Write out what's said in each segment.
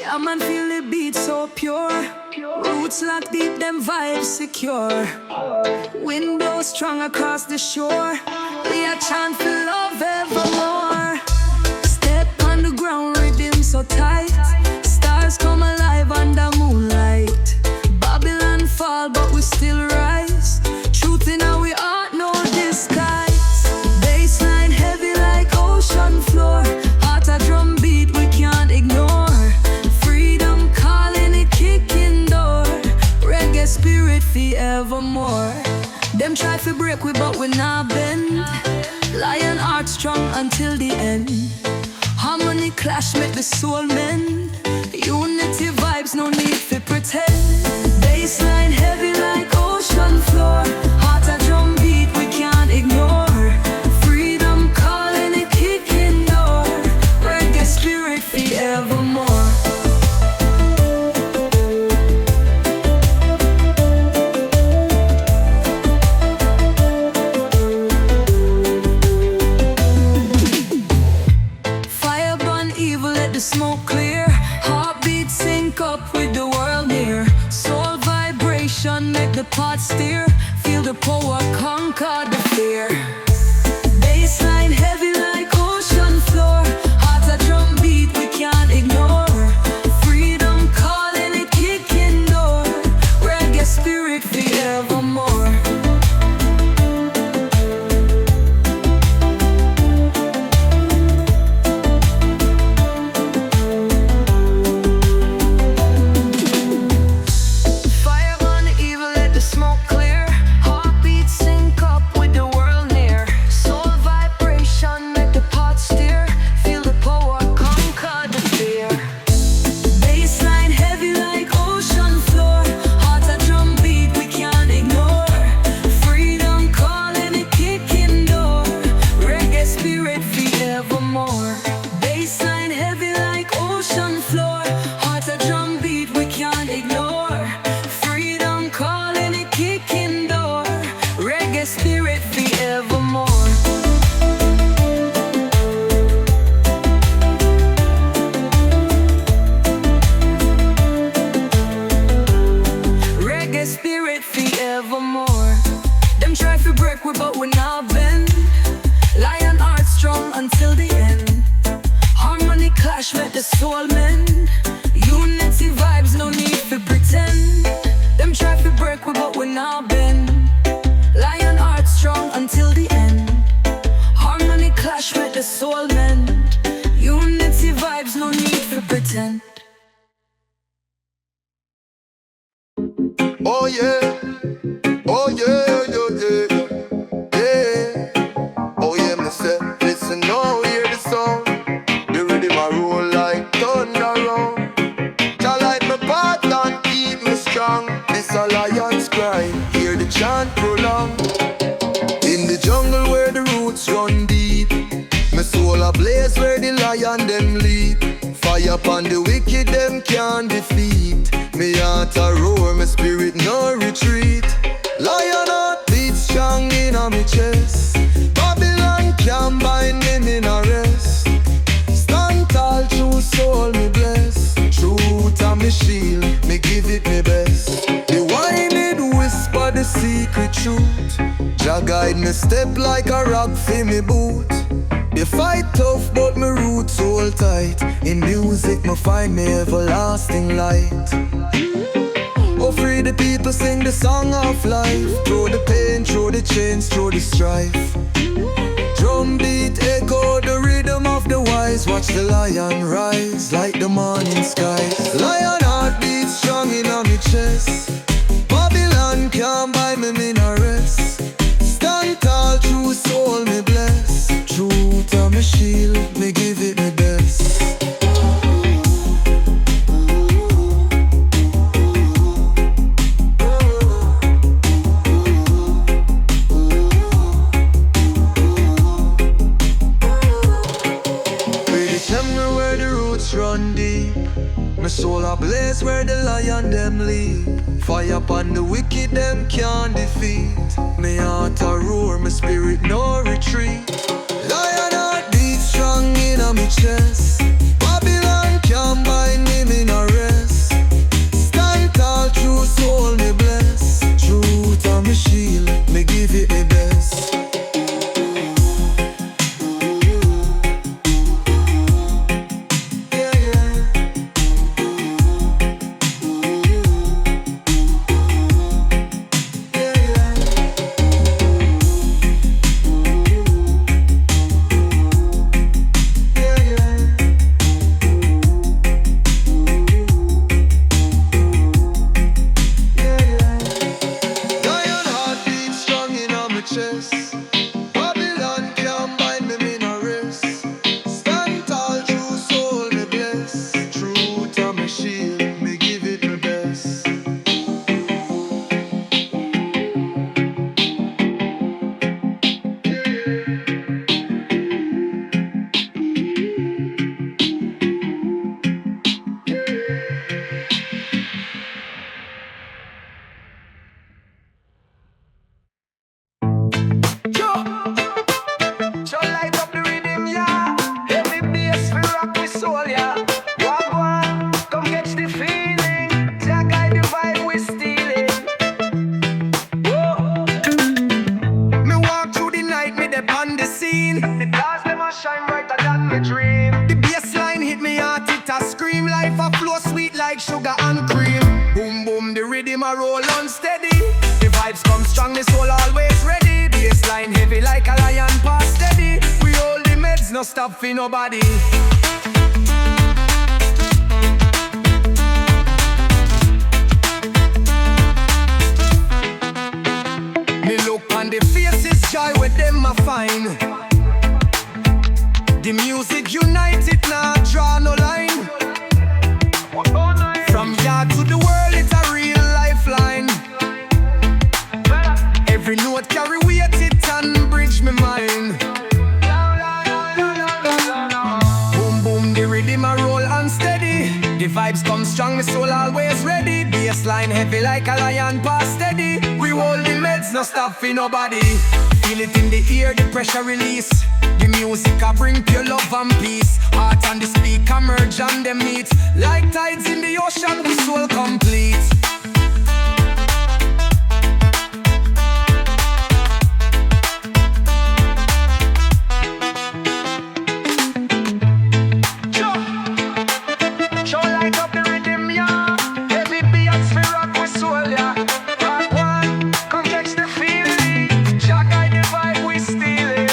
Yeah, man, feel the beat so pure. Roots lock deep, them vibes secure. Wind blows strong across the shore. We are chant for love evermore. Step on the ground, rhythm so tight. Stars come alive under moonlight. Babylon fall, but we still rise. Truth in our heart, no disguise. Bassline heavy like ocean floor. Heart a drum beat we can't ignore. Freedom calling it kicking door. Reggae spirit forevermore. Them try to break we, but we not bend. Lion heart strong until the end. Harmony clash make the soul mend. Unity vibes, no need to pretend. Bassline heavy like ocean floor. Heart a drum beat we can't ignore. Freedom calling it kicking door. Reggae spirit forevermore. Fire burn evil, let the smoke clear. Heartbeat sync up with the world near. Soul vibration make the pot steer. Feel the power conquer the fear. Bassline heavy like ocean floor. Heart a drum beat we can't ignore. Freedom calling it kicking door. Reggae spirit forevermore. Fire on the evil, let the smoke clear. Heartbeat sync up with the world near. Soul vibration make the pot steer. Feel the power conquer the fear. Bassline heavy like ocean floor. Heart a drum beat we can't ignore. Freedom calling it kicking door. Reggae spirit forevermore. Bassline heavy like ocean floor. Heart a drum beat we can't ignore. Freedom calling it kicking door. Reggae spirit forevermore. Reggae spirit forevermore. Them try to break we, but we not bend. Lion heart strong until the end. Harmony clash make the soul mend. Unity vibes, no need to pretend. Them try to break we, but we not bend. Lion heart strong until the end. Harmony clash make the soul mend. Unity vibes, no need to pretend. Oh yeah, oh yeah, yeah, yeah, yeah. Oh yeah, me say, listen now, hear the sound. The rhythm a roll like thunder round. Jah light my path and keep me strong. This a lion's cry, hear the chant prolong. In the jungle where the roots run deep, my soul a blaze where the lion them leap. Fire upon the wicked them can't defeat. Me heart a roar, my spirit no retreat. Lion heart beat strong in a me chest. Babylon can't bind me in a rest. Stand tall, true soul me bless. Truth a me shield, me give it me best. The whining whisper the secret truth. Jah guide me step like a rock for me boot. You fight tough but me roots hold tight. In music me find me everlasting light. Oh, free the people, sing the song of life. Through the pain, through the chains, through the strife. Drum beat echo the rhythm of the wise. Watch the lion rise like the morning sky. Lion heart beat strong in on me chest. Babylon can't buy me in a rest. Stand tall, true soul me bless. Truth on me shield, me give it me best. Where the roots run deep, my soul a blaze where the lion them leap. Fire upon the wicked them can't defeat. Me heart a roar, my spirit no retreat. Lion heart beat strong in a me chest. Babylon can't bind him in a scream. Life a flow sweet like sugar and cream. Boom boom, the rhythm a roll unsteady. The vibes come strong, the soul always ready. Bassline heavy like a lion pass steady. We hold the meds, no stop for nobody. Me look on the faces, joy with them I find. The music united, now draw no line. From yard to the world, it's a real lifeline. Every note carry weight, it and bridge me mind. Boom boom, the rhythm a roll unsteady. The vibes come strong, the soul always ready. Bassline heavy like a lion pass steady. We hold the meds, no stop for nobody. Feel it in the ear, the pressure release. The music a bring pure love and peace. Heart and the speaker merge and them meet. Like tides in the ocean, we soul complete. Show light up the rhythm, yeah. Heavy beats for rock with soul, yeah. Part one, come catch the feeling. Jack I the vibe, we steal it.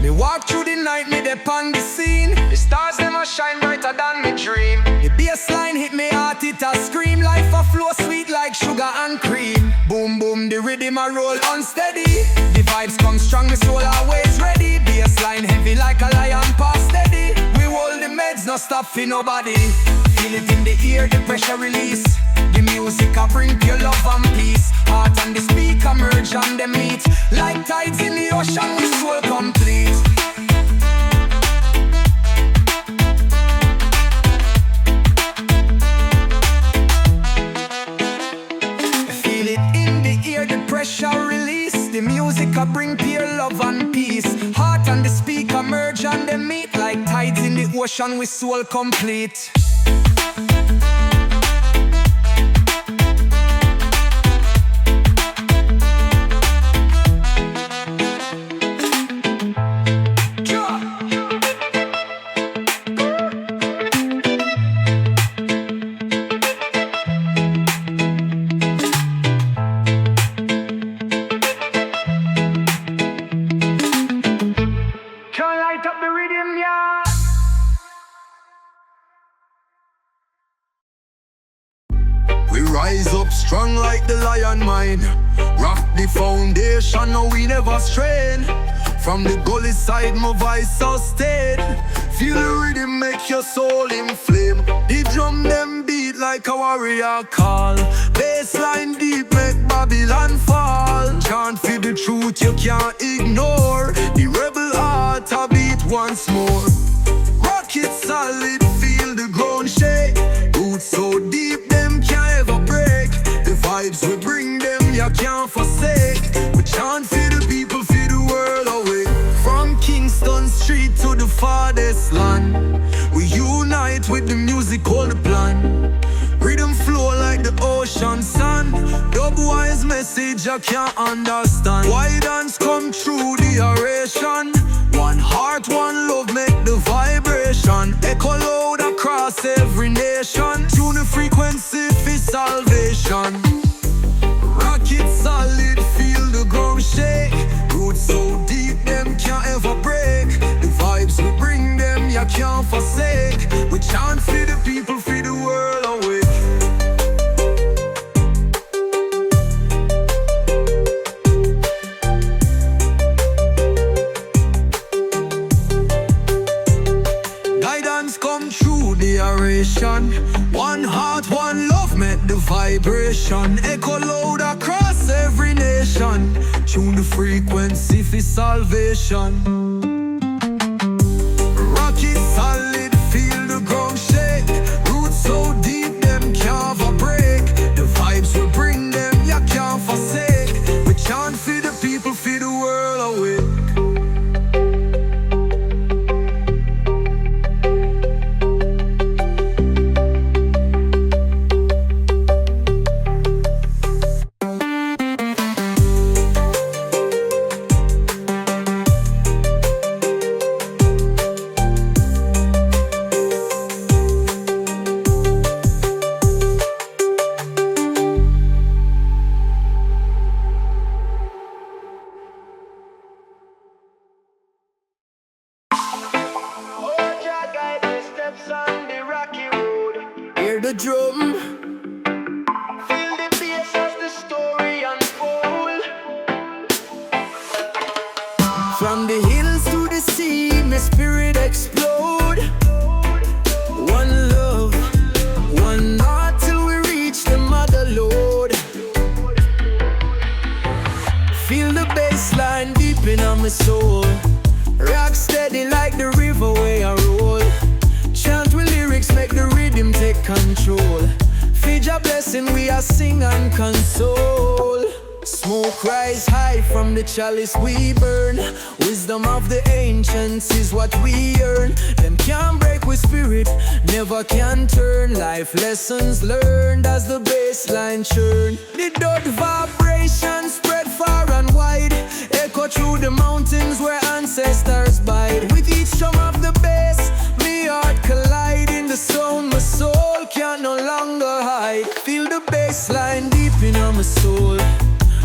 Me walk through the night, me dip on the scene. The stars them a shine brighter than me dream. The bassline hit me heart, it a scream. Life a flow sweet like sugar and cream. Boom boom, the rhythm a roll unsteady. The vibes come strong, the soul always ready. Bassline heavy like a lion pass steady. We hold the meds, no stop for nobody. Feel it in the ear, the pressure release. The music a bring pure love and peace. Heart and the speaker merge and them meet. Like tides in the ocean, we soul complete. Feel it in the ear, the pressure release. The music a bring pure love and peace. Heart and the speaker merge and them meet. Like tides in the ocean, we soul complete. Light up the rhythm, yeah. We rise up strong like the lion mine. Rock the foundation, no we never strain. From the gully side, my voice sustain. Feel the rhythm, make your soul inflame. The drum them beat like a warrior call. Bassline deep, make Babylon fall. Chant for the truth, you can't ignore. The rebel heart a beat once more. Rock it solid, feel the ground shake. Roots so deep, them can't ever break. The vibes we bring them, you can't forsake. We chant for the people, for the world awake. From Kingston Street to the farthest land, we unite with the music, hold the plan. Rhythm flow like the ocean sun. Dub-wise message I can't understand. Why dance come through the oration? One heart, one love, make the vibration echo loud across every nation. Tune the frequency for salvation. Rock it solid, feel the ground shake. Roots so deep, them can't ever break. The vibes we bring them, you can't forsake. We chant for the people, for the world awake. Guidance come through the oration. One heart, one love, make the vibration echo loud across every nation. Tune the frequency for salvation. Rock it solid, feel the ground shake. Roots so deep, them can't ever break. The vibes we bring them, you can't forsake. We chant for the people, for the world awake. steps on the rocky road. Hear the drum. Feel the bass as the story unfold. From the hills to the sea, my spirit explode. One love, one heart till we reach the mother lode. Feel the bass line deep in my soul. Rock steady like the river where I roll. Chant with lyrics, make the rhythm take control. Feed your blessing, we are sing and console. Smoke rise high from the chalice we burn. Wisdom of the ancients is what we earn. Them can't break with spirit, never can turn. Life lessons learned as the bassline churn. The dot vibration spread far and wide. Echo through the mountains where ancestors bide. With each drum of the bass, me heart collide. In the sound my soul can't no longer hide. Feel the bassline deep in my soul.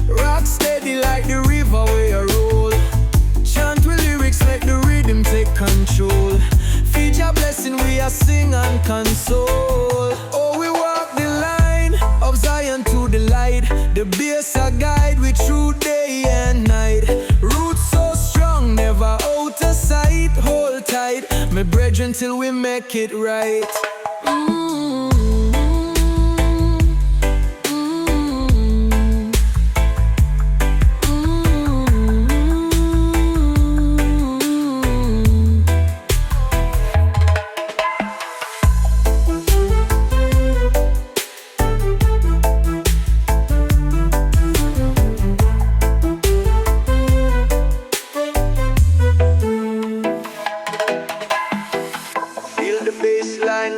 Rock steady like the river where I roll. Chant with lyrics, make the rhythm take control. Feed your blessing, we are sing and console. Oh, we walk the line of Zion to the light. The bass a guide we through day and night. Roots so strong, never out of sight. Hold tight, my brethren, till we make it right.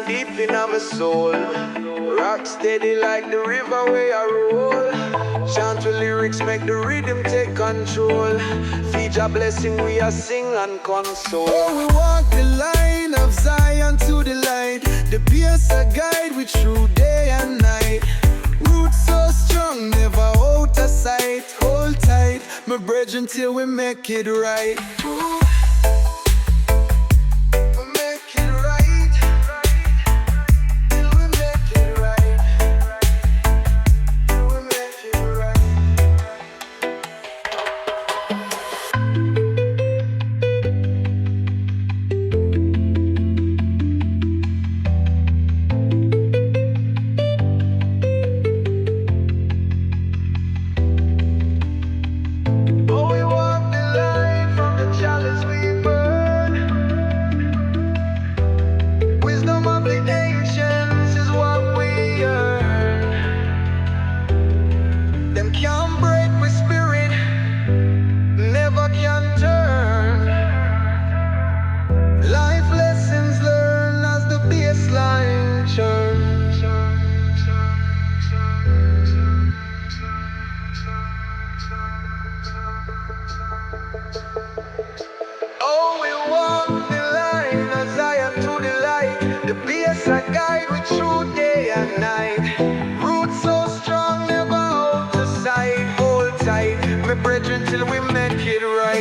Deep in my soul, rock steady like the river where I roll. Chant with lyrics, make the rhythm take control. Feed your blessing, we are sing and console. Oh, we walk the line of Zion to the light. The bass a guide we through day and night. Roots so strong, never out of sight. Hold tight, my brethren, till we make it right. Ooh. Oh, we walk the line of Zion to the light. The bass a guide we through day and night. Roots so strong, never out of sight. Hold tight, my brethren, till we make it right.